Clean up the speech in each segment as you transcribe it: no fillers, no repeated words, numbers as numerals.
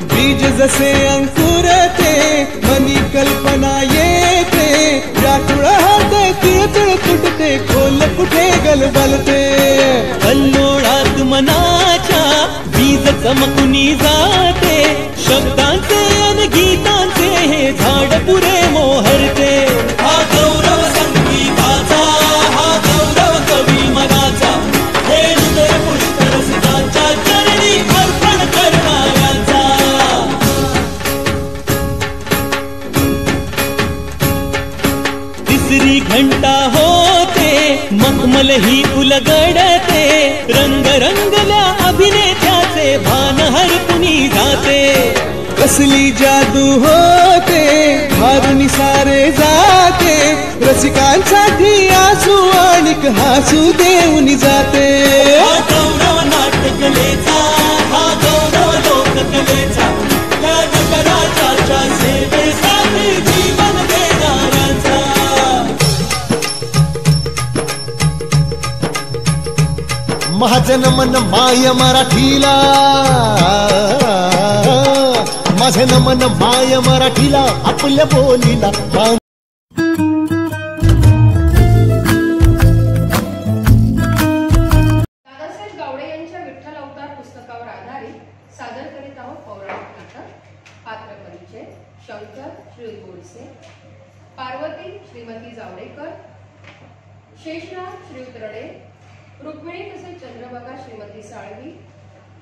बीज जसे अंकुरते मनी कल्पना येते व्याकुळात तिळतिळ तुटते खोल कुठे गलबलते कल्लोळात मनाच्या बीज चमकुनी जाते शब्दांचे अन गीतांचे हे झाड पुरे मोहरते हा गौरव संगीताचा हा गौरव कवी मनाचा हे हृदय पुष्करसिकांच्या चरणी अर्पण करणाऱ्यांचा तिसरी घंटा होते मखमल ही उलगडते रंग रंगल्या अभिनेत्याचे भान हरपुनी जाते कसली जादू होते भारुनी सारे जाते रसिकांसाठी आसू आणिक हासू देऊन जाते हा गौरव नाट्यकलेचा हा गौरव लोककलेचा या जगराच्या सेवेसाठी जीवन देणाऱ्यांचा महाजन मन माय मराठीला माझे नमन माय मराठीला आपल्या बोलीला सादर करीत आहोत पौराणिक नाटक पात्र परिचय शंकर श्री गोडसे पार्वती श्रीमती जावडेकर शेषनाग श्री रडे रुक्मिणी तसेच चंद्रभागा श्रीमती साळवी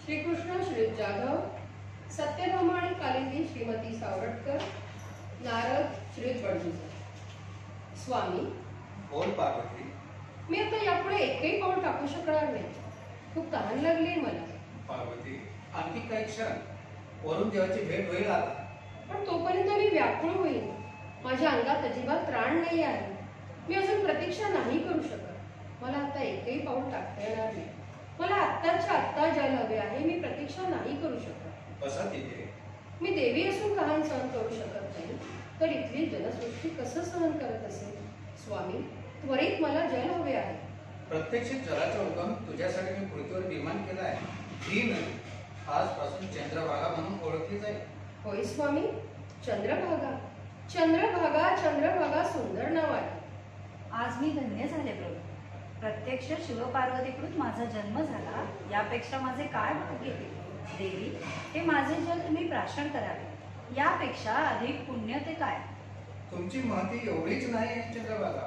श्रीकृष्ण श्री जाधव सत्यभामा आणि कालिंदी श्रीमती सावरटकर नारद श्री बडगुजर स्वामी बोल पार्वती मी आता यापुढे एकही पाऊल टाकू शकणार नाही खूप तहान लागली मला पार्वती आणखी काही क्षण वरून देवाची भेट होईल आता पण तोपर्यंत मी व्याकुळ होईल माझ्या अंगात अजिबात त्राण नाही आहे मी अजून प्रतीक्षा नाही करू शकत मला आता एकही पाऊल टाकता येणार नाही मला आत्ताच्या आत्ता जल हवे आहे मी प्रतीक्षा नाही करू शकत बसा तिथे मी देवी असून कहाण सहन करू शकत नाही तर इथली जलसृष्टी कसं सहन करत असेल स्वामी त्वरित मला जल हवे आहे प्रत्यक्षित जलाचा उगम तुझ्यासाठी मी पृथ्वीवर विमान केला आहे ही नदी आजपासून चंद्रभागा म्हणून ओळखली जाईल होय स्वामी चंद्रभागा चंद्रभागा चंद्रभागा सुंदर नाव आहे आज मी धन्य झाले प्रभू प्रत्यक्ष शिवपार्वतीकडून माझा जन्म झाला यापेक्षा माझे काय भाग्य देवी हे माझे जल तुम्ही प्राशन करावे यापेक्षा अधिक पुण्य ते काय तुमची महती एवढीच नाही चंद्रभागा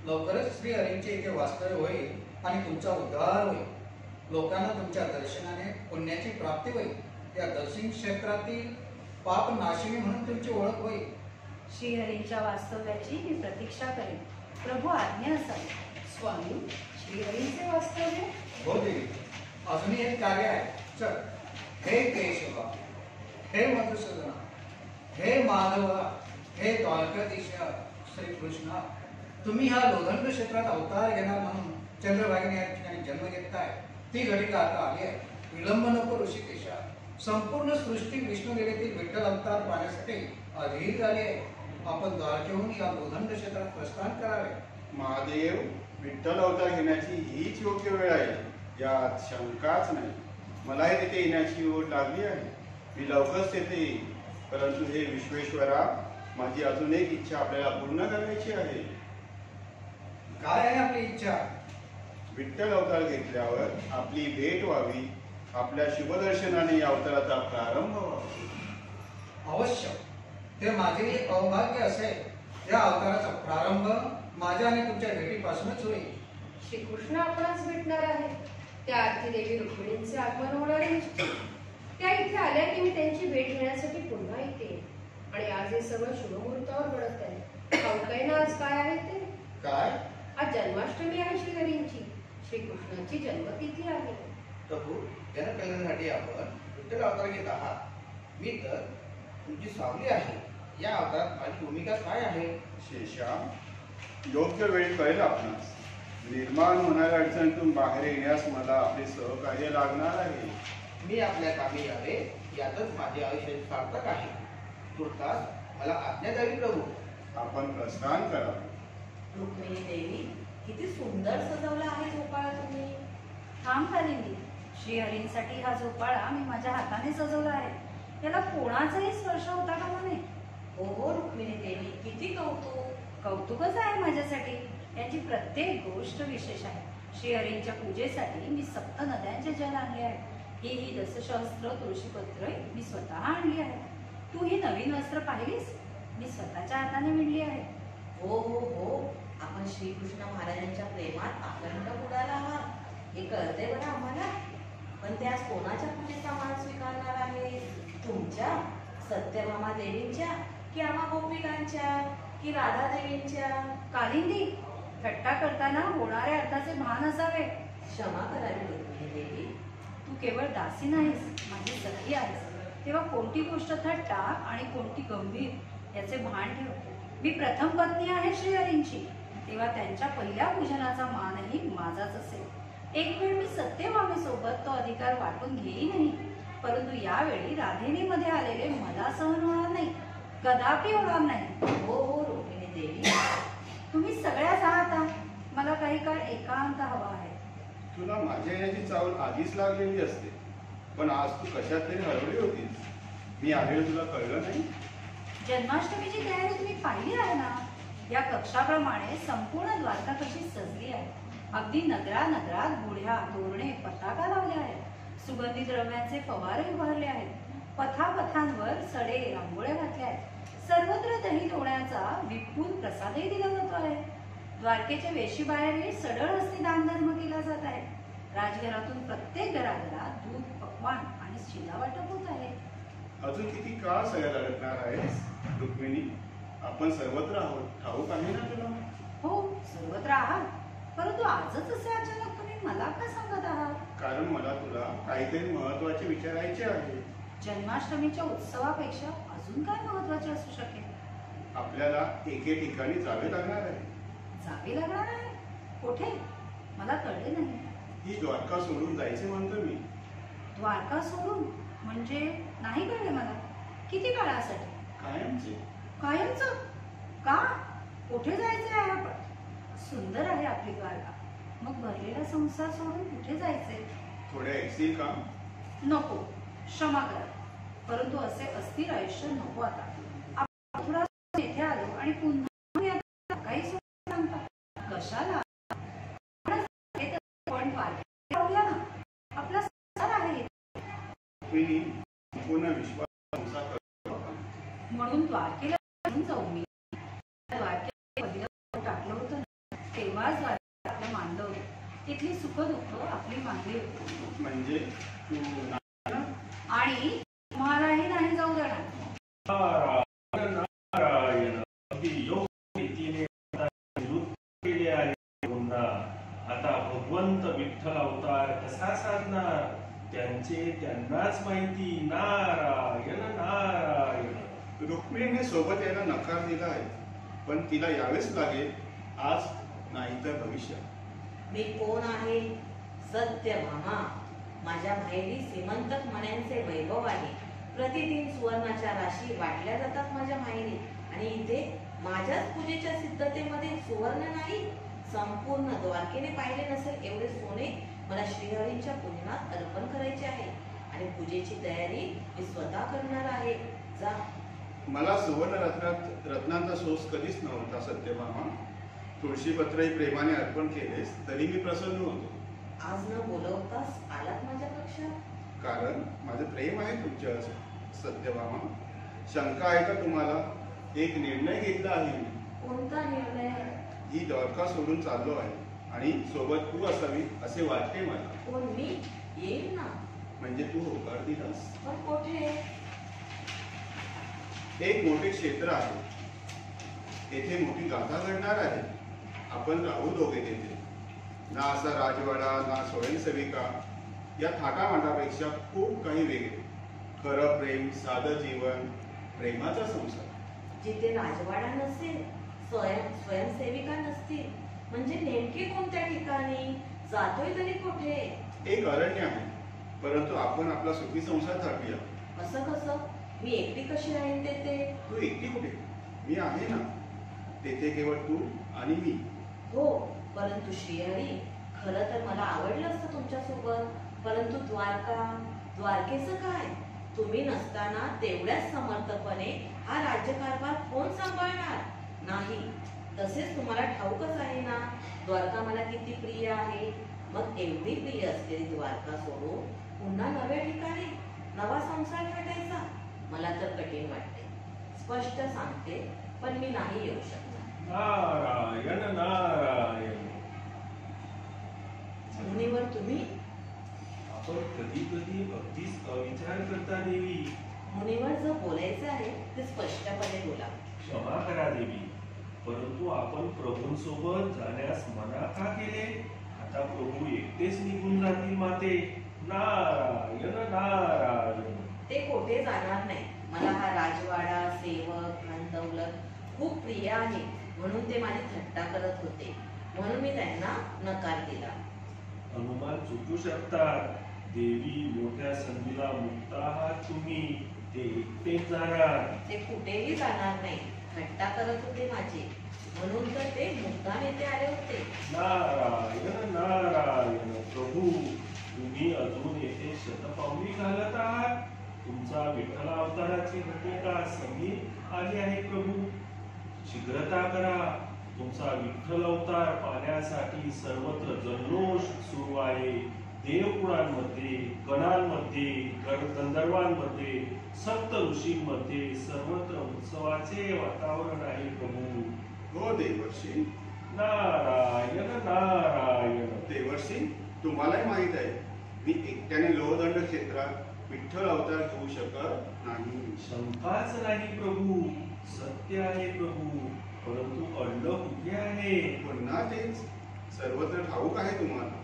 लवकरच श्री हरींचे इथे वास्तव्य होईल आणि तुमचा उद्धार होईल लोकांना तुमच्या दर्शनाने पुण्याची प्राप्ती होईल या दर्शन क्षेत्रातील पाप नाशिनी म्हणून तुमची ओळख होईल श्रीहरींच्या वास्तव्याची मी प्रतीक्षा करेन प्रभू आज्ञा असावी स्वामी श्रीहरींचे वास्तव्य हो देवी अजूनही एक कार्य आहे चल हे केशवा हे मधुसूदना हे माधवा हे द्वारकाधीश श्रीकृष्ण तुम्ही ह्या लोधंड क्षेत्रात अवतार घेणार म्हणून चंद्रभागेने या ठिकाणी जन्म घेतलाय ती घटिका आता आली आहे विलंब नको ऋषिकेशा संपूर्ण सृष्टी विष्णुदेवीतील विठ्ठल अवतार पाहण्यासाठी अधीर झाली आहे आपण द्वारकेहून या लोधंड क्षेत्रात प्रस्थान करावे महादेव विठ्ठल अवतार घेण्याची हीच योग्य वेळ आहे यात शंकाच नाही मलाही तिथे येण्याची ओढ लागली आहे मी लवकरच तेथे येईल परंतु हे विश्वेश्वरा माझी अजून एक इच्छा आपल्याला पूर्ण करायची आहे काय आहे आपली इच्छा विठ्ठल अवतार घेतल्यावर आपली भेट व्हावी आपल्या शुभदर्शनाने या अवताराचा प्रारंभ व्हावा अवश्य ते माझे एक अवभाग्य असेल या अवताराचा प्रारंभ माझ्या आणि तुमच्या भेटीपासूनच होईल श्रीकृष्ण आपणास भेटणार आहे त्या आरती देवी रुक्मिणींचे आगमन होणार आहे त्या इथे आल्या की मी त्यांची भेट घेण्यासाठी पुन्हा येते आणि आज हे सगळं शुभमुहूर्तावर घडत आहे ठाऊक ना आज काय आहे ते काय आज जन्माष्टमी आहे श्रीहरींची श्रीकृष्णाची जन्मतिथी आहे प्रभू जनकल्याणासाठी आपण विठ्ठल अवतार घेत आहात मी तर तुमची सावली आहे या अवतारात माझी भूमिका काय आहे शेषा योग्य वेळी कळेल आपणास निर्माण होणाऱ्या अडचणीतून बाहेर येण्यास मला आपले सहकार्य लागणार आहे मी आपल्या कामी यावे यातच माझे आयुष्य सार्थक आहे तुर्तास मला आज्ञा द्यावी प्रभू आपण प्रस्थान करावे रुक्मिणी देवी किती सुंदर सजवला आहे झोपाळा तुम्ही थांब कालिंदी श्रीहरींसाठी हा झोपाळा मी माझ्या हाताने सजवला आहे याला कोणाचाही स्पर्श होता का म्हणे? हो रुक्मिणी देवी, किती कौतुक. कौतुकच आहे माझ्यासाठी. याची प्रत्येक गोष्ट विशेष आहे. श्रीहरींच्या पूजेसाठी मी 7 नद्यांचे जल आणले आहे. ही दशसहस्त्र तुळशीपत्र मी स्वतः आणली आहे. तू ही नवीन वस्त्र पाहिलीस? मी स्वतःच्या हाताने विणली आहे. हो, आपण श्रीकृष्ण महाराजांच्या प्रेमात अखंड बुडाला आहात हे कळते बरं आम्हाला. पण त्यास कोणाच्या पूजेचा मान स्वीकारणार आहे? तुमच्या, सत्यभामा देवींच्या, की आम्हा गोपिकांच्या, की राधा देवींच्या? कालिंदी, थट्टा करताना होणाऱ्या अर्थाचे भान असावे. क्षमा करावी रुक्मिणी देवी. तू केवळ दासी नाहीस, माझी सखी आहेस. तेव्हा कोणती गोष्ट थट्टा आणि कोणती गंभीर याचे भान ठेव. मी प्रथम पत्नी आहे श्रीहरींची, तेव्हा त्यांच्या पहिल्या पूजनाचा मानही माझाच असेल. एक वेळ मी सत्यभामेसोबत तो अधिकार वाटून घेईनही, परंतु यावेळी राधिनी मध्ये आलेले मला सहन होणार नाही, कदापि होणार नाही. हो रुक्मिणी देवी. तुम्ही सगळ्याच आहात. मला काही काळ एकांत हवा आहे. तुला माझ्या येण्याची चावल आधीच लागलेली असते, पण आज तू कशात तरी हरवली होतीस. मी आलेलं तुला कळलं नाही? जन्माष्टमीची तयारी तुम्ही पाहिली आहे ना? या कक्षाप्रमाणे संपूर्ण द्वारका कशी सजली आहे. अगदी नगरात गुढ्या, तोरणे, पताका लावल्या आहेत. सुगंधी द्रव्यांचे फवारे उभारले आहेत. पथापथांवर सडे, रांगोळ्या घातल्या आहेत. सर्वत्र दही लोण्याचा विपुल प्रसादही दिला जातो आहे. द्वारकेच्या वेशीबाहेरही सडळ हस्ती दानधर्म केला जात आहे. राजघरातून प्रत्येक घराघरात दूध, पक्वान आणि शिला वाटप होत आहे. अजून किती काळ सगळ्यात अडकणार आहेस रुक्मिणी? आपण सर्वत्र आहोत, ठाऊक आहे ना तुला? हो, सर्वत्र आहात. परंतु आजच असे अचानक तुम्ही मला का सांगत आहात? कारण मला तुला काहीतरी महत्वाचे विचारायचे आहे. जन्माष्टमीच्या उत्सवापेक्षा अजून काय महत्वाचे असू शकेल? आपल्याला एके ठिकाणी जावे लागणार आहे. जावे लागणार आहे? कुठे? मला कळले नाही. ही द्वारका सोडून जायचे म्हणतो मी. द्वारका सोडून म्हणजे नाही कळले मला. किती काळासाठी? कायमचे. कायमचं? का? कुठे जायचे आहे आपण? सुंदर आहे आपली द्वारका. मग भरलेला संसार सोडून कुठे जायचे? थोडे ऐकशील का? नको, क्षमा करा, परंतु असे अस्थिर आयुष्य नको आता. आपण थोडा येथे आलो आणि पुन्हा काही सांगता कशाला? पण द्वारकेला ना, आपला संसार आहे. मी पूर्ण विश्वास संसार करतो म्हणून द्वारकेला जाऊ. मी द्वारकेला पहिलं पाऊल टाकलं होतं ना, तेव्हाच द्वारकेला आपलं मानलं होतं. तिथली सुख दुःख आपली मानली होती. म्हणजे तू आणि तुम्हालाही नाही जाऊ देणार. नारायण, अगदी योग्य रीतीने केले आहे. आता भगवंत विठ्ठल अवतार कसा साधणार त्यांनाच माहिती. नारायण नारायण. रुक्मिणीने सोबत यायला नकार दिला आहे, पण तिला यावेच लागेल, आज नाही तर भविष्य. मी कोण आहे? सत्यभामा. माझ्या माहेरी सीमंतक मण्यांचे वैभव आहे. प्रतिदिन सुवर्णाच्या राशी वाटल्या जातात माझ्या माहेरी, आणि इथे माझ्याच पूजेच्या सिद्धतेमध्ये सुवर्ण नाही. संपूर्ण द्वारकेने पाहिले नसेल एवढे सोने मला श्रीहरींच्या पूजनात अर्पण करायचे आहे, आणि पूजेची तयारी मी स्वतः करणार आहे. जा. मला सुवर्ण रत्नांचा सोस कधीच नव्हता सत्यभामा. तुळशीपत्रही प्रेमाने अर्पण केलेस तरी मी प्रसन्न होतो. आज न बोलवताच आलात माझ्या कक्षात? कारण माझं प्रेम आहे तुमच्या सत्यभामा. शंका आहे का तुम्हाला? एक निर्णय घेतला आहे मी. कोणता निर्णय? ही द्वारका सोडून चाललो आहे, आणि सोबत तू असावी असे वाटते मला. कोण? मी येईल ना. म्हणजे तू होकार दिलास? पण कुठे? एक मोठे क्षेत्र आहे, तेथे मोठी गाथा घडणार आहे. आपण राहू दोघे तेथे. ना असा राजवाडा, ना स्वयंसेविका. या थाटामाटापेक्षा खूप काही वेगळे. खरं प्रेम, साधं जीवन, प्रेमाचा संसार. जिथे राजवाडा नसेल, स्वयंसेविका नसतील, म्हणजे नेमके कोणत्या ठिकाणी? जातोय तरी कुठे? एक अरण्य आहे, परंतु आपण आपला सुखी संसार थाटूया. असं कसं? मी एकटी कशी राहीन तेथे? तू एकटी कुठे? मी आहे ना तेथे. केवळ तू आणि मी. हो, परंतु श्रीहरी, खरं तर मला आवडलं असतं तुमच्या सोबत. परंतु द्वारकेचं काय? तुम्ही नसताना तेवढ्याच समर्थपणे हा राज्यकारभार कोण सांभाळणार? नाही. तसेच तुम्हाला ठाऊकच आहे ना, द्वारका मला किती प्रिय आहे. मग एवढी प्रिय असलेली द्वारका सोडून पुन्हा नव्या ठिकाणी नवा संसार भेटायचा मला तर कठीण वाटते. स्पष्ट सांगते, पण मी नाही येऊ शकणार. नारायण नारायण. मुनीवर तुम्ही? आपण कधी कधी अगदीच अविचार करता देवी. मुनीवर जो बोलायचं आहे ते स्पष्टपणे बोला. क्षमा करा देवी, परंतु आपण प्रभूंसोबत जाण्यास मना का केले? आता प्रभू एकटेच निघून जातील माते. नारायण नारायण. ते कोठे जाणार नाही. मला हा राजवाडा, सेवक, धनदौलत खूप प्रिय आहे, म्हणून ते माझी थट्टा करत होते. म्हणून मी त्यांना नकार दिला. अनुमान चुकू शकतात देवी. मोठ्या संधीला मुक्त आहात तुम्ही. ते एकटेच जाणार. ते कुठेही जाणार नाही. थट्टा करत होते माझे, म्हणून तर ते मुद्दाम येथे आले होते. नारायण नारायण. प्रभू, तुम्ही अजून येथे शतपावली घालत आहात. तुमचा विठ्ठल अवताराची घटना समीप आली आहे. प्रभू, शीघ्रता करा. तुमचा विठ्ठल अवतार पाहण्यासाठी सर्वत्र जल्लोष सुरू आहे. देवकुळांमध्ये, गणांमध्ये, गंधर्वांमध्ये, सप्त ऋषींमध्ये सर्वत्र उत्सवाचे वातावरण आहे. प्रभू. हो देवर्षी. नारायण नारायण. देवर्षी, तुम्हालाही माहित आहे मी एकट्याने लोहदंड क्षेत्रात विठ्ठल अवतार घेऊ शकत नाही. शंकाच नाही प्रभू. सत्य आहे प्रभू, परंतु अंड कुठे आहे? पुन्हा तेच. सर्वत्र ठाऊक आहे तुम्हाला.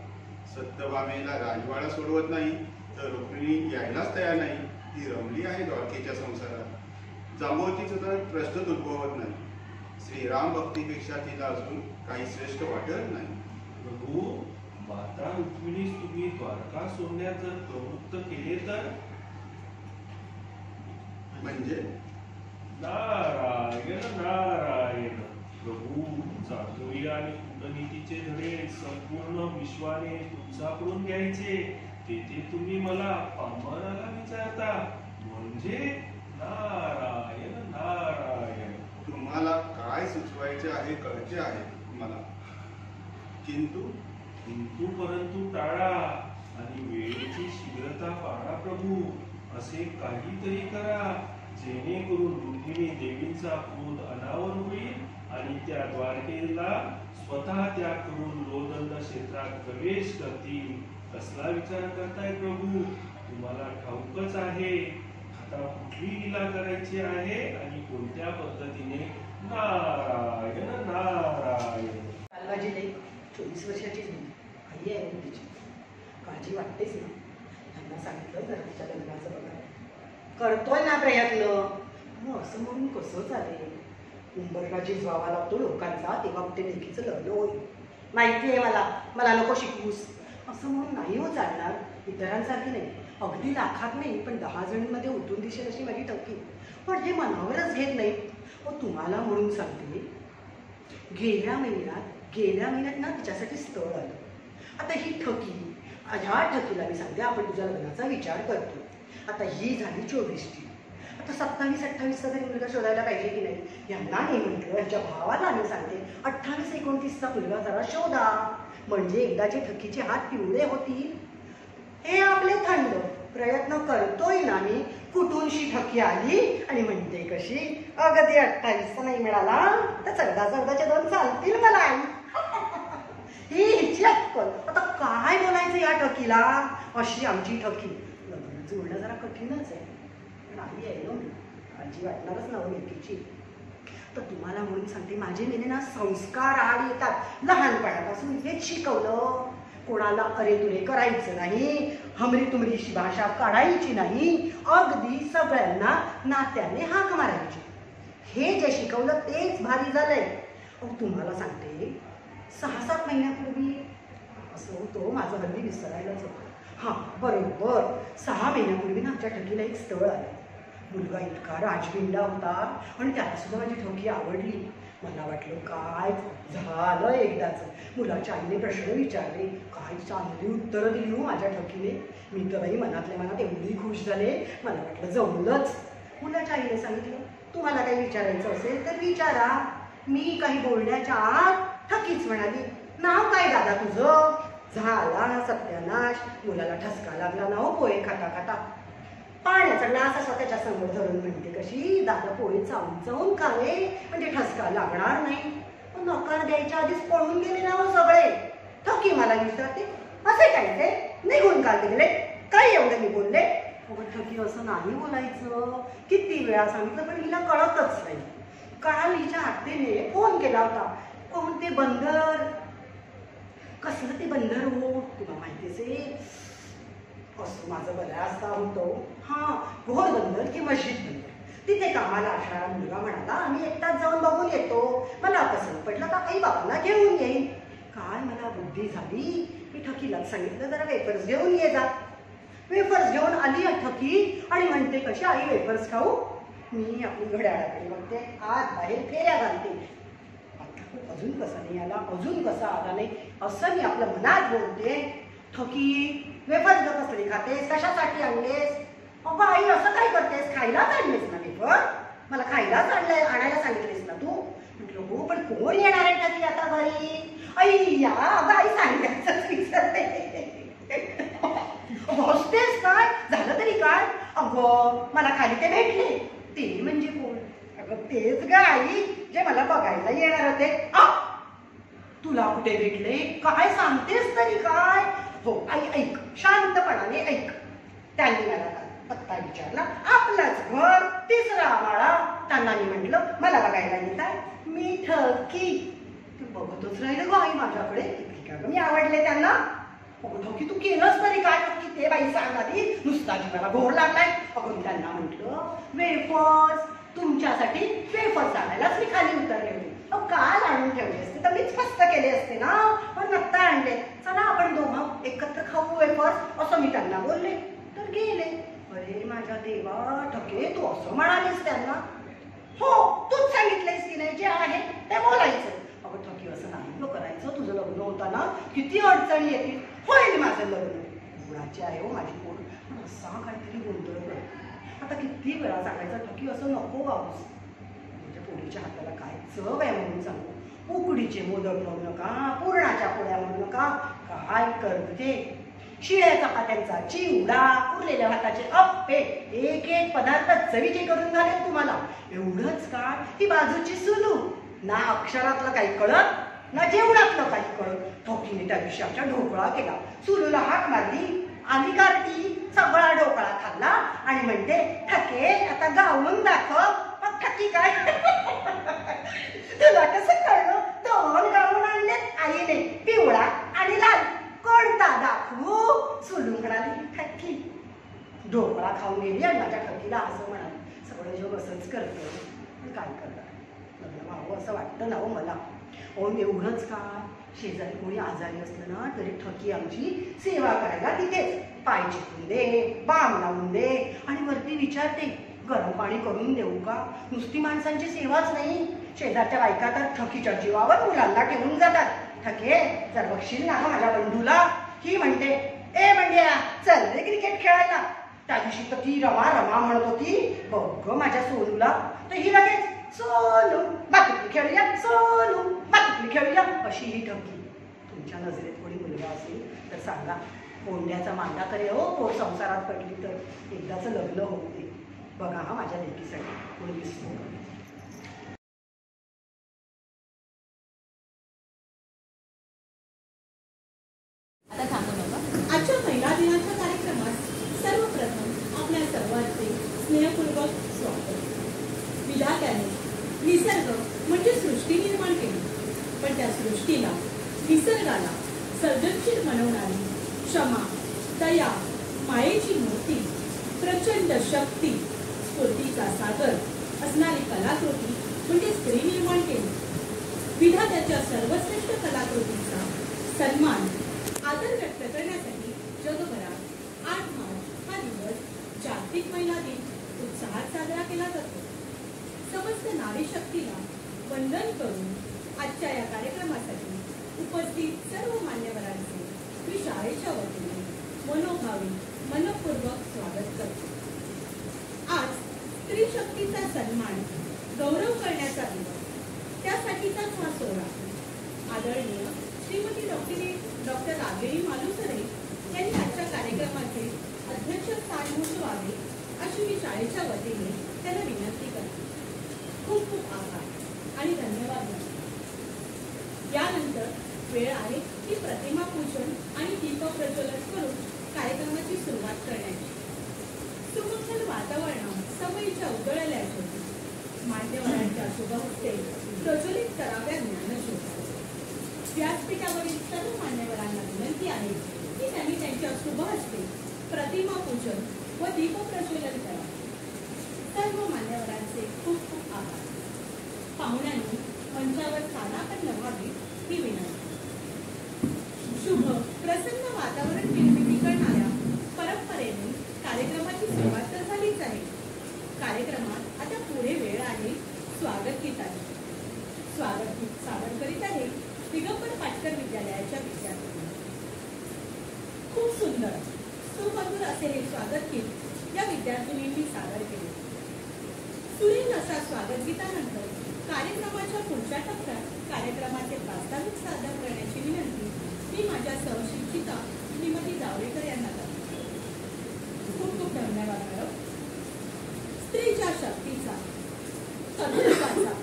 सत्यभामेला राजवाडा सोडवत नाही तर रुक्मिणी यायलाच तयार नाही. ती रमली आहे द्वारकेच्या संसारात. जांबवतीचा तर प्रश्नच उद्भवत नाही. श्रीराम भक्तीपेक्षा तिला अजून काही श्रेष्ठ वाटत नाही. प्रभू, माता रुक्मिणीस तुम्ही द्वारका सोडण्यात जर प्रवृत्त केले तर? म्हणजे? नारायण नारायण. प्रभू, चातुर्य आणि कूटनीतीचे धडे संपूर्ण विश्वाने तुमच्याकडून घ्यायचे. तेथे तुम्ही मला पामराला विचारता म्हणजे? नारायण नारायण. तुम्हाला काय सुचवायचे आहे कळते आहे मला. किंतु परंतु टाळा आणि वेळेची शीघ्रता पाळा. प्रभू, असे काहीतरी करा जेणेकरून रुक्मिणी देवींचा क्रोध अनावर होईल आणि त्या द्वारकेला स्वतः त्याग करून लोहदंड क्षेत्रात प्रवेश करतील. कसला विचार करताय प्रभू? तुम्हाला ठाऊकच आहे आता कुठली लीला करायची आहे आणि कोणत्या पद्धतीने. नारायण नारायण. माझी लेक 24 वर्षाची झाली. आई आहे तिची. काळजी वाटतेच ना. त्यांना सांगितलं जर तिच्या लग्नाचं बघा. करतोय ना प्रयत्न. मग असं म्हणून कसं चालेल? उंबरगाची व्हावा लागतो लोकांचा, तेव्हा कुठे लेकीचं लग्न होईल. माहिती आहे मला नको शिकवूस असं म्हणून नाही हो चालणार. इतरांसारखी नाही. अगदी लाखात नाही, पण 10 जणींमध्ये उठून दिसेल अशी माझी टक्की. पण हे मनावरच घेत नाही. तुम्हाला म्हणून सांगते, गेल्या महिन्यात ना तिच्यासाठी स्थळ आलं. आता ही ठकी, ह्या ठकीला मी सांगते आपण तुझ्या लग्नाचा विचार करतो. आता ही झाली 24ची. आता 27-28चा तरी मुलगा शोधायला पाहिजे की नाही. यांना नाही म्हटलं, यांच्या भावाला मी सांगते 28-29चा मुलगा जरा शोधा, म्हणजे एकदाचे ठकीचे हात पिवळे होतील. हे आपले थंड. प्रयत्न करतोय ना मी. कुठूनशी ठकी आली आणि म्हणते कशी, अगदी 28चा नाही मिळाला तर चौदाचे 2 चालतील मला. ही हिची अक्कल. आता काय बोलायचं या ठकीला? अशी आमची ठकी. लग्न जुळणं जरा कठीणच आहे. नाही आहे ना, काळजी वाटणारच ना लेकीची. तर तुम्हाला म्हणून सांगते, माझे मेले ना संस्कार आड येतात. लहानपणापासून हेच शिकवलं. कोणाला अरे तुरे करायचं नाही, हमरी तुमरीशी भाषा काढायची नाही, अगदी सगळ्यांना नात्याने हाक मारायची. हे जे शिकवलं तेच भारी झालंय. तुम्हाला सांगते 6-7 महिन्यापूर्वी असं होतं, माझं हल्ली विसरायलाच होतं. हां बरोबर 6 महिन्यापूर्वी ना आमच्या ठकीला एक स्थळ आलं. मुलगा इतका राजबिंडा होता आणि त्याला सुद्धा माझी ठकी आवडली. मला वाटलं काय झालं एकदाच. मुलाच्या आईने प्रश्न विचारले, काय चांगली उत्तरं दिली हो माझ्या ठकीने. मी तरही मनातल्या मनात एवढी खुश झाले, मला वाटलं जमलंच. मुलाच्या आईने सांगितलं, तुम्हाला काही विचारायचं असेल तर विचारा. मी काही बोलण्याच्या आत ठकीच म्हणाली, नाव काय दादा तुझं? झाला सत्यानाश, मुलाला ठसका लागला ना हो पोहे खाता खाता. पाण्याचा ग्लास असा त्याच्या समोर धरून म्हणते कशी, दादा पोहे चावून चावून खावे म्हणजे ठसका लागणार नाही. नकार द्यायच्या आधीच पळून गेले ना हो सगळे. ठकी मला विचारते, असे काय ते निघून का गेले, काय एवढं मी बोलले? अगं ठकी असं नाही बोलायचं. किती वेळा सांगितलं पण हिला कळतच नाही. काल हिच्या आत्तेने फोन केला होता. कोणते बंदर, कसलं ते बंदर हो तुला माहितीच आहे. असं माझं बऱ्याचदा होतं. हां, घोर बंदर की मस्जिद बंदर. तिथे कामाला असणारा मुलगा म्हणाला, आम्ही एकटाच जाऊन बघून येतो, मला पसंत पडलं का आई बापाला घेऊन येईन. काय मला बुद्धी झाली, मी ठकीलाच सांगितलं जरा वेफर्स घेऊन ये जा. वेफर्स घेऊन आली ठकी आणि म्हणते कशी आई वेफर्स खाऊ. मी आपली घड्याळाकडे बघते, आत बाहेर फेऱ्या घालते. अजून कसा नाही आला, अजून कसा आला नाही असं मी आपल्या मनात बोलते. ठकी वेफर्स कसली खातेस, कशासाठी आणलेस? अगं आई असं काय करतेस, खायलाच आणलेस ना वेफर? मला खायलाच आणायला सांगितलेस ना तू? म्हटलं हो, पण कोण येणार आहे ठकी आता घरी? आई या, अगं आई सांगायचंच विसरते. बसतेस काय, झालं तरी काय? अगं मला खाली ते भेटले. ते म्हणजे कोण? अगं तेच ग आई, जे मला बघायला येणार होते. तुला कुठे भेटले, काय सांगतेस तरी काय? हो आई ऐक, शांतपणाने ऐक. त्यांनी मला पत्ता विचारला, आपलाच घर, 3रा माळा. त्यांना मी म्हटलं मला बघायला येत आहे. मी ठकी. ते बघतच राहिलं ग आई माझ्याकडे. का ग मी आवडले त्यांना? अगं ठकी तू केलंच तरी काय? ठकी ते बाई सांग आधी, नुसता जीवाला घोर लागलाय. अगं मी त्यांना म्हटलं वेफर्स, तुमच्यासाठी वेफर्स आणायलाच मी खाली उतरले होते. काल आणून ठेवले असते तर मीच मस्त केले असते ना, पण नक्ता आणले. चला आपण दोघं एकत्र खाऊ वेफर्स असं मी त्यांना बोलले, तर गेले. अरे माझ्या देवा ठके, तू असं म्हणालीस त्यांना? हो, तूच सांगितलंयस की नाही, जे आहे ते बोलायचं. अगं ठकी असं नाही ग करायचं. तुझं लग्न होताना किती अडचणी येतील. होईल माझं लग्न, गुणाची आहे हो माझी पोर, पण असा काहीतरी गोंधळ करते. आता किती वेळा सांगायचं ठकी असं नको बाबूस. माझ्या पोरीच्या हाताला काय चव आहे म्हणून सांगू. उकडीचे मोदक म्हणू नका, पुरणाच्या पोळ्या म्हणू नका, काय करते. शिळ्या चपात्यांचा चिवडा, उरलेल्या भाताचे अप्पे, एक एक पदार्थ चवीचे करून घालेल तुम्हाला. एवढंच काय, ही बाजूची सुलू, ना अक्षरातलं काही कळत ना जेवणातलं काही कळत. ठोकीने त्या दिवशी आमच्या ढोकळा केला. सुलूला हाक मारली, आली कार्टी, सगळा ढोकळा खाल्ला आणि म्हणते ठके आता गाऊन दाखव. मग ठकी काय, तुला कसं कळलं? 2 गाऊन आणले आईने, पिवळा आणि लाल. कोणता दाखवू? सुलू म्हणाली ठकी. ढोकळा खाऊन गेली आणि माझ्या ठकीला असं म्हणाली, सगळं जग असंच करतं, पण काय करणार, लग्न व्हावं असं वाटतं ना हो मला. एवढंच का, शेजारी कोणी आजारी असलं ना तरी ठकी आमची सेवा करायला तिथेच. पाय चिकून दे, बाम लावून दे आणि वरती विचारते गरम पाणी करून देऊ का. नुसती माणसांची सेवाच नाही, शेजारच्या बायका तर ठकीच्या जीवावर मुलांना ठेवून जातात. ठके जर बघशील ना माझ्या बंधूला, ही म्हणते ए बंड्या चल रे क्रिकेट खेळायला. त्या दिवशी तर ती रमा रमा म्हणत होती, बघ माझ्या सोनूला, तर ही लगेच सोनू बातुकली खेळूया, सोनू बातुकली खेळूया, अशी ही ठकी. तुमच्या नजरेत कोणी मुलगा असेल तर सांगा, कोंड्याचा मांडा करे हो पोर संसारात पडली तर. एकदाचं लग्न होऊ दे. बघा हा माझ्या लेकीसाठी कोणी विसरू नका. आजच्या महिला दिनाच्या कार्यक्रमात सर्वप्रथम आपल्या सर्वांचे स्नेहपूर्वक स्वागत. विधात्याने निसर्ग म्हणजे सृष्टी निर्माण केली, पण त्या सृष्टीला, निसर्गाला सर्जनशील बनवणारी क्षमा, दया, मायेची मूर्ती, प्रचंड शक्ती, स्फूर्तीचा सागर असणारी कलाकृती म्हणजे स्त्री निर्माण केली. विधात्याच्या सर्वश्रेष्ठ कलाकृतीचा सन्मान, आदर व्यक्त करण्यासाठी जगभरात 8 मार्च हा दिवस जागतिक महिला दिन उत्साहात साजरा केला जातो. समस्त नारी शक्तीला वंदन करून आजच्या या कार्यक्रमासाठी उपस्थित सर्व मान्यवरांचे मी शाळेच्या वतीने मनोभावी मनपूर्वक स्वागत करतो. आज स्त्री शक्तीचा सन्मान गौरव करण्याचा दिवस, त्यासाठीचाच हा सोहळा. आदरणीय श्रीमती डॉक्टर रागेळी मालुसरे यांनी आजच्या कार्यक्रमाचे अध्यक्षस्थान भूषवावे अशी मी शाळेच्या वतीने त्यांना विनंती करते. खूप खूप आभार आणि धन्यवाद. यानंतर वेळ आहे की प्रतिमा पूजन आणि दीप प्रज्वलन करून कार्यक्रमाची सुरुवात करण्याची. सुमंगल वातावरणात सवयीच्या उजळल्याच्या मान्यवरांच्या शुभहस्ते प्रज्वलित कराव्या ज्ञानज्योती. व्यासपीठावरील सर्व मान्यवरांना विनंती आहे की त्यांनी त्यांच्या शुभहस्ते प्रतिमा पूजन व दीप प्रज्वलन करा. सर्व मान्यवरांचे खूप खूप आभार. पाहुण्यांनी मंचावर स्थानापन्न व्हावी ही विनंती. शुभ प्रसन्न वातावरण निर्मिती करणाऱ्या परंपरेने कार्यक्रमाची सुरुवात तर झालीच आहे. कार्यक्रमात आता पुढे वेळ आहे स्वागत गीताची. स्वागत गीत सादर करीत आहे दिगंबर पाटकर विद्यालयाच्या विद्यार्थ्यांनी. खूप सुंदर सुमधुर असे हे स्वागत गीत या विद्यार्थिनींनी सादर केले. सुरेल अशा स्वागत गीतानंतर कार्यक्रमाच्या पुढच्या टप्प्यात कार्यक्रमाचे प्रास्ताविक सादर करण्याची विनंती मी माझ्या सहशिक्षिका श्रीमती जावडेकर यांना करते. खूप खूप धन्यवाद मॅडम. स्त्रीच्या शक्तीचा, कर्तृत्वाचा,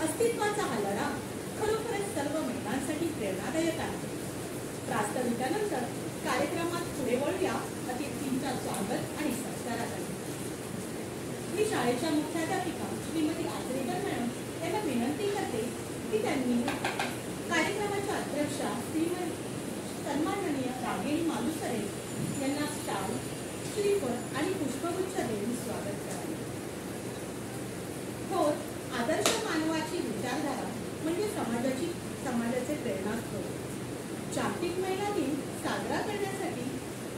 अस्तित्वाचा हा लढा खरोखरच सर्व महिलांसाठी प्रेरणादायक आहे. प्रास्ताविकानंतर कार्यक्रमात पुढे वळूया अतिथींच्या स्वागत आणि सत्काराकडे. मी शाळेच्या मुख्याध्यापिका श्रीमती आचरेकर मॅडम यांना विनंती करते की त्यांनी कार्यक्रमाच्या अध्यक्षा श्रीमती सन्माननीय रागेळी मालुसरे यांना शाल, श्रीफळ आणि पुष्पगुच्छ देऊन स्वागत करावे. हो, आदर्श मानवाची विचारधारा म्हणजे समाजाचे प्रेरणास्त्रोत. जागतिक महिला दिन साजरा करण्यासाठी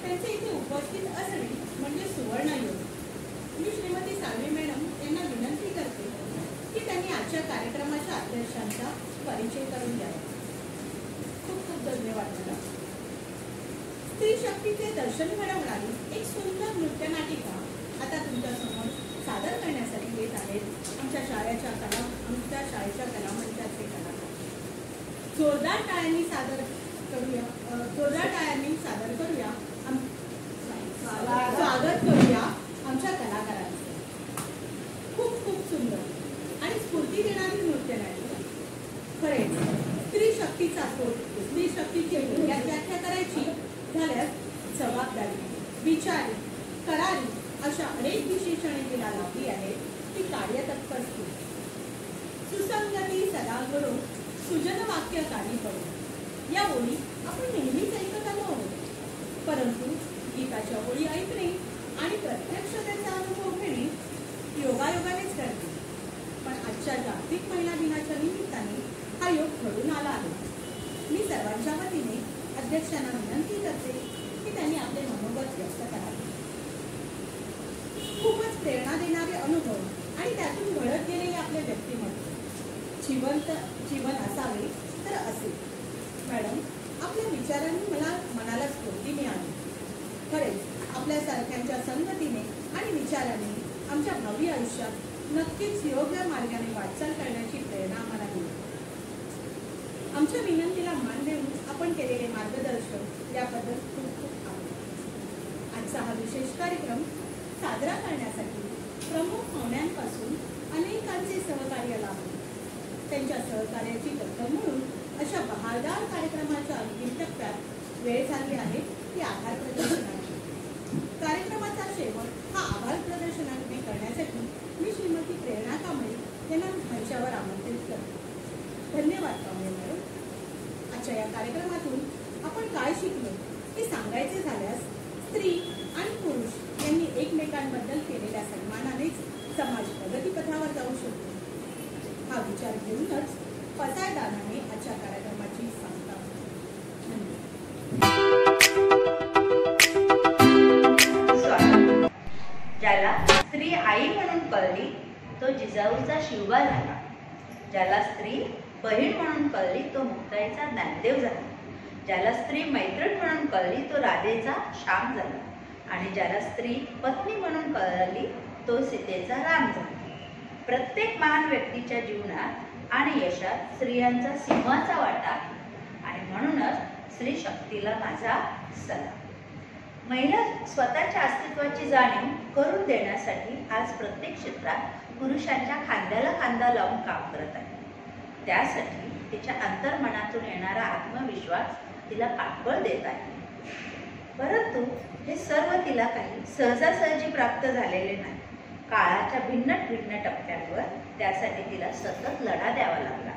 त्यांचे इथे उपस्थित असणे म्हणजे सुवर्णयोग. मी श्रीमती साळवे मॅडम यांना विनंती करते की त्यांनी आजच्या कार्यक्रमाच्या अध्यक्षांचा परिचय करून द्यावा. खूप खूप धन्यवाद मॅडम. स्त्री शक्तीचे दर्शन घडवणारी एक सुंदर नृत्यनाटिका आता तुमच्या समोर सादर करण्यासाठी येत आहेत आमच्या शाळेच्या कलामंचाचे कलाकार. जोरदार टाळ्यांनी सादर करूया स्वागत करूया आमच्या कलाकारांचे. खूप खूप सुंदर आणि स्फूर्ती देणारी नृत्यनाटिका. खरेच स्त्री शक्तीचा स्त्री शक्तीची व्याख्या करायची झाल्यास जबाबदारी, विचारी, करारी अशा अनेक विशेषणे तिला लाभली आहेत. ती कार्यतत्पर स्त्री. सुसंगती सदा गुरु, सुजन वाक्य काही पडू या ओळी आपण नेहमीच ऐकत आलो आहोत. परंतु गीताच्या ओळी ऐकणे आणि प्रत्यक्ष त्याचा अनुभव घेणे योगायोगानेच घडते. पण आजच्या जागतिक महिला दिनाच्या निमित्ताने हा योग घडून आला आहे. मी सर्वांच्या वतीने अध्यक्षांना विनंती करते की त्यांनी आपले मनोगत व्यक्त करावे. खूपच प्रेरणा देणारे अनुभव आणि त्यातून घडत गेलेले आपले व्यक्तिमत्व जीवन असावे तर असे. मॅडम, आपल्या विचारांनी मनाला स्फूर्ती मिळाली. खरेच आपल्यासारख्यांच्या संगतीने आणि विचाराने आमच्या भावी आयुष्यात नक्कीच योग्य मार्गाने वाटचाल करण्याची प्रेरणा आम्हाला मिळते. आमच्या विनंतीला मान देऊन आपण केलेले मार्गदर्शन याबद्दल खूप खूप आभार. आजचा हा विशेष कार्यक्रम साजरा करण्यासाठी प्रमुख पाहुण्यांपासून अनेकांचे सहकार्य लाभले. त्यांच्या सहकार्याची दखल म्हणून अशा बहारदार कार्यक्रमाच्या अंतिम टप्प्यात वेळ झाली आहे ती आभार प्रदर्शनाची. कार्यक्रमाचा शेवट हा आभार प्रदर्शनाने करण्यासाठी मी श्रीमती प्रेरणा कांबळे यांना मंचावर आमंत्रित करते. धन्यवाद कांबळे मॅडम. आजच्या या कार्यक्रमातून आपण काय शिकलो हे सांगायचे झाल्यास स्त्री आणि पुरुष यांनी एकमेकांबद्दल केलेल्या सन्मानानेच समाज प्रगतीपथावर जाऊ शकतो. हा विचार घेऊनच पसायदानाने आजच्या कार्यक्रमाची सांगता. ज्याला स्त्री आई म्हणून कळली तो जिजाऊचा शिवबा झाला. ज्याला स्त्री बहीण म्हणून कळली तो मुक्ताईचा ज्ञानदेव झाला, ज्याला स्त्री मैत्रीण म्हणून कळली तो राधेचा श्याम झाला, आणि ज्याला स्त्री पत्नी म्हणून कळली तो सीतेचा राम झाला. प्रत्येक महान व्यक्तीच्या जीवनात आणि यशात स्त्रियांचा सिंहाचा वाटा आहे, आणि म्हणूनच स्त्री शक्तीला माझा सलाम. महिला स्वतःच्या अस्तित्वाची जाणीव करून देण्यासाठी आज प्रत्येक क्षेत्रात पुरुषांच्या खांद्याला खांदा लावून काम करत आहे. त्यासाठी तिच्या अंतर्मनातून येणारा आत्मविश्वास तिला पाठबळ देत आहे. परंतु हे सर्व तिला काही सहजासहजी प्राप्त झालेले नाही. काळाच्या भिन्न भिन्न टप्प्यांवर त्यासाठी तिला सतत लढा द्यावा लागला.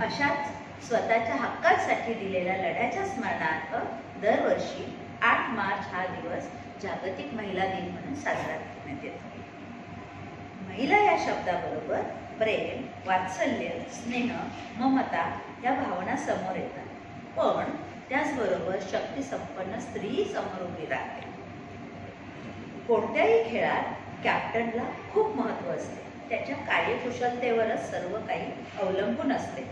अशाच स्वतःच्या हक्कांसाठी दिलेल्या लढ्याच्या स्मरणार्थ दरवर्षी 8 मार्च हा दिवस जागतिक महिला दिन म्हणून साजरा करण्यात येतो. महिला या शब्दाबरोबर प्रेम, वात्सल्य, स्नेह, ममता या भावना समोर येतात, पण त्याचबरोबर शक्ती संपन्न स्त्री समोर उभी राहते. कोणत्याही खेळात कॅप्टनला खूप महत्त्व असते. त्याच्या कार्यकुशलतेवरच सर्व काही अवलंबून असते.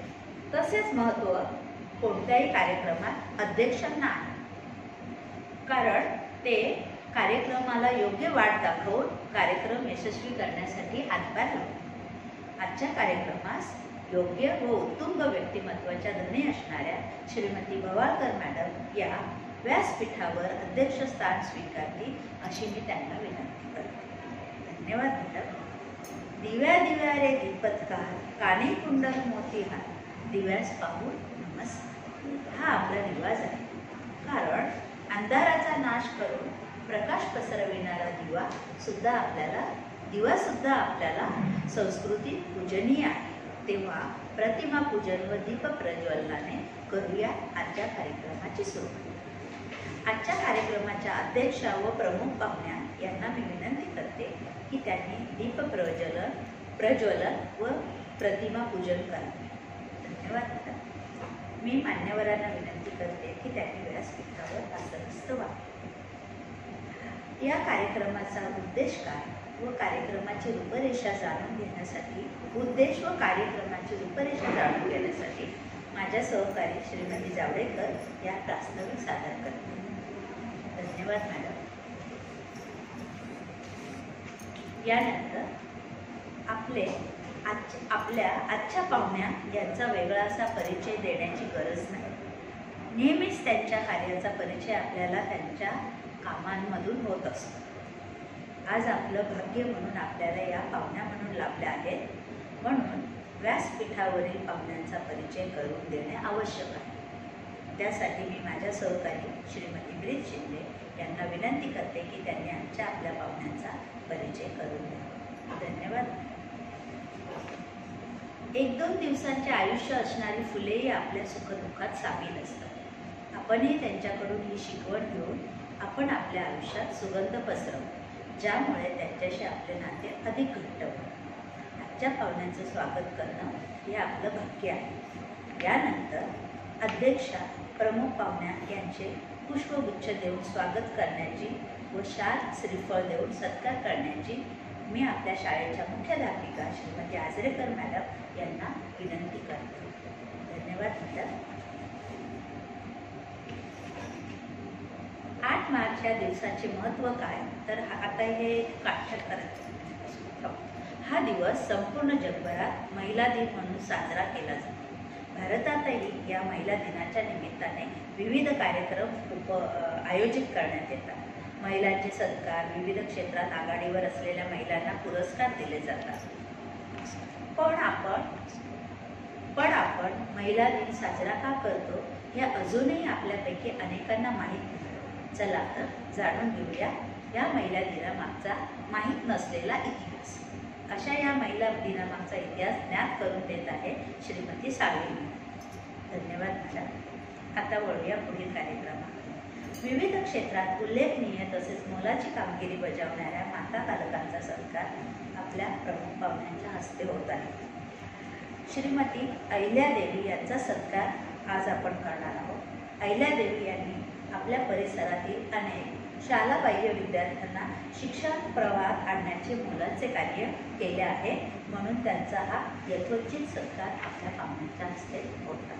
तसेच महत्त्व कोणत्याही कार्यक्रमात अध्यक्षांना आहे, कारण ते कार्यक्रमाला योग्य वाट दाखवून कार्यक्रम यशस्वी करण्यासाठी हातभार लावतात. आजच्या कार्यक्रमास योग्य व उत्तुंग व्यक्तिमत्वाच्या धनी असणाऱ्या श्रीमती भवाळकर मॅडम या व्यासपीठावर अध्यक्षस्थान स्वीकारतील अशी मी त्यांना विनंती करते. धन्यवाद मॅडम. दिव्या दिव्या रे दीपत्कार, काने कुंडल मोतीहार, दिव्यास पाहून नमस्कार. हा आपला रिवाज आहे, कारण अंधाराचा नाश करून प्रकाश पसरविणारा दिवा सुद्धा आपल्याला संस्कृतीत पूजनीय आहे. तेव्हा प्रतिमा पूजन व दीप प्रज्वलनाने करूया आजच्या कार्यक्रमाची सुरुवात. आजच्या कार्यक्रमाच्या अध्यक्षा व प्रमुख पाहुण्या यांना मी विनंती करते की त्यांनी दीप प्रज्वलन व प्रतिमा पूजन करावे. धन्यवाद. मी मान्यवरांना विनंती करते की त्यांनी व्यासपीठावर आसनस्थ व्हावे. या कार्यक्रमाचा उद्देश काय व कार्यक्रमाची रूपरेषा जाणून घेण्यासाठी माझ्या सहकारी श्रीमती जावडेकर या प्रास्ताविक सादर करते. धन्यवाद मॅडम. यानंतर आपल्या आजच्या पाहुण्या यांचा वेगळा असा परिचय देण्याची गरज नाही. नेहमीच त्यांच्या कार्याचा परिचय आपल्याला त्यांच्या कामांमधून होत असतो. आज आपलं भाग्य म्हणून आपल्याला या पाहुण्या म्हणून लाभल्या आहेत, म्हणून व्यासपीठावरील पाहुण्यांचा परिचय करून देणे आवश्यक आहे. त्यासाठी मी माझ्या सहकारी श्रीमती ब्रीज शिंदे यांना विनंती करते की त्यांनी आमच्या आपल्या पाहुण्यांचा परिचय करून द्यावा. धन्यवाद. 1-2 दिवसांचे आयुष्य असणारी फुलेही आपल्या सुखदुःखात सामील असतात. आपणही त्यांच्याकडून ही शिकवण घेऊन आपण आपल्या आयुष्यात सुगंध पसरवू, ज्यामुळे त्यांच्याशी आपले नाते अधिक घट्ट होईल. आजच्या पाहुण्यांचं स्वागत करणं हे आपलं भाग्य आहे. यानंतर अध्यक्षा, प्रमुख पाहुण्या यांचे पुष्पगुच्छ देऊन स्वागत करण्याची व शाल श्रीफळ देऊन सत्कार करण्याची मी आपल्या शाळेच्या मुख्याध्यापिका श्रीमती आजरेकर मॅडम यांना विनंती करते. धन्यवाद मॅडम. 8 मार्च या दिवसाचे महत्त्व काय, तर आता हे काठ्यात हा दिवस संपूर्ण जगभरात महिला दिन म्हणून साजरा केला जातो. भारतातही या महिला दिनाच्या निमित्ताने विविध कार्यक्रम आयोजित करण्यात येतात. महिलांचे सत्कार, विविध क्षेत्रात आघाडीवर असलेल्या महिलांना पुरस्कार दिले जातात. पण आपण महिला दिन साजरा का करतो हे अजूनही आपल्यापैकी अनेकांना माहीत नाही. चला तर जाणून घेऊया या महिला दिनामागचा माहीत नसलेला इतिहास. अशा या महिला दिनामागचा इतिहास ज्ञात करून देत आहे श्रीमती साळवी. धन्यवाद मॅडम. आता वळूया पुढील कार्यक्रमात. विविध क्षेत्रात उल्लेखनीय तसेच मोलाची कामगिरी बजावणाऱ्या माता पालकांचा सत्कार आपल्या प्रमुख पाहुण्यांच्या हस्ते होत आहे. श्रीमती अहिल्यादेवी यांचा सत्कार आज आपण करणार आहोत. अहिल्यादेवी यांनी आपल्या परिसरातील अनेक शालाबाह्य विद्यार्थ्यांना शिक्षण प्रवाहात आणण्याचे मोलाचे कार्य केले आहे, म्हणून त्यांचा हा यथोचित सत्कार आपल्या पाहुण्यांच्या हस्ते होता.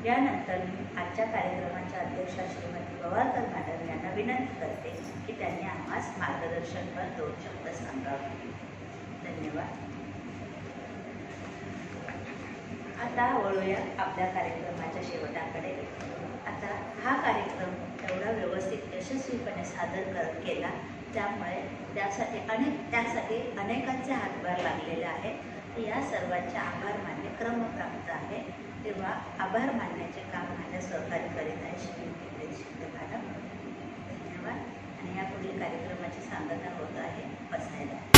यानंतर मी आजच्या कार्यक्रमाच्या अध्यक्षा श्रीमती पवारकर मॅडम यांना विनंती करते की त्यांनी आम्हास मार्गदर्शनपर 2 शब्द सांगावे. धन्यवाद. आता वळूया आपल्या कार्यक्रमाच्या शेवटाकडे. आता हा कार्यक्रम एवढा व्यवस्थित यशस्वीपणे सादर केला, त्यामुळे त्यासाठी अनेकांचे हातभार लागलेले आहेत. या सर्वांचे आभार मानणे क्रमप्राप्त आहे. तेव्हा आभार मानण्याचे काम माझ्या सहकारी करीत आहे श्री शिंदे मॅडम. धन्यवाद. आणि यापुढील कार्यक्रमाची सांगता होत आहे बसायला.